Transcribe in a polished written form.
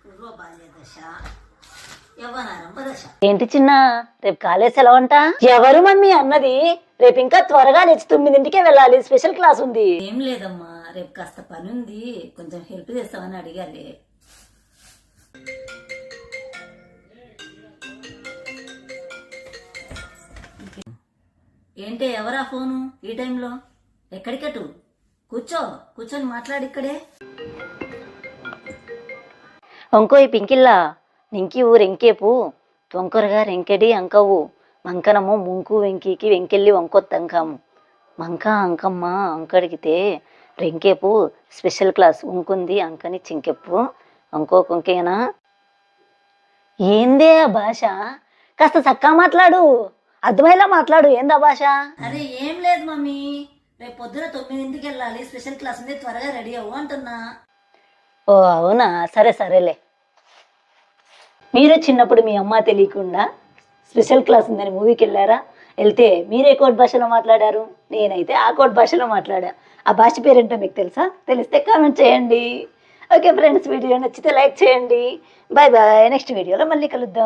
పూర్వ బాల్య దశ, యవ్వనారంభ దశ. ఏంటి చిన్న, రేపు కాలేజ్ సెలవంట? ఎవరు మమ్మీ అన్నది? రేపు ఇంకా త్వరగా లేచి 9ంటికే వెళ్ళాలి, స్పెషల్ క్లాస్ ఉంది. ఏం లేదమ్మా, రేపు కాస్త పని ఉంది, కొంచెం హెల్ప్ చేస్తామని అడిగాలి. ఏంటి ఎవరా ఫోను ఈ టైంలో? ఎక్కడికటు? కూర్చొని మాట్లాడి ఇక్కడే. వంకోయ్ పింకిల్లా నింకివు రెంకేపు తొంకొరగా రెంకెడి అంకవు మంకనము ముంకు వెంకికి వెంకెళ్ళి వంకొత్తంకాము మంక అంకమ్మ అంకడిగితే రెంకేపు స్పెషల్ క్లాస్ ఉంకుంది అంకని చింకెప్పు అంకో కొంకేనా. ఏందే ఆ భాష? కాస్త చక్కా మాట్లాడు, అర్థమయ్యేలా మాట్లాడు. ఏందా భాష? అరే ఏం లేదు మమ్మీ, రేపు పొద్దున 9ంటికి వెళ్ళాలి, స్పెషల్ క్లాస్ ఉంది, త్వరగా రెడీ అవ్వు అంటున్నా. ఓ అవునా, సరేలే. మీరు చిన్నప్పుడు మీ అమ్మ తెలియకుండా స్పెషల్ క్లాస్ ఉందని మూవీకి వెళ్ళారా? వెళ్తే మీరే కోడ్ భాషలో మాట్లాడారు, నేనైతే ఆ కోడ్ భాషలో మాట్లాడా. ఆ భాష పేరేంటో మీకు తెలుసా? తెలిస్తే కామెంట్ చేయండి. ఓకే ఫ్రెండ్స్, వీడియో నచ్చితే లైక్ చేయండి. బాయ్ బాయ్, నెక్స్ట్ వీడియోలో మళ్ళీ కలుద్దాం.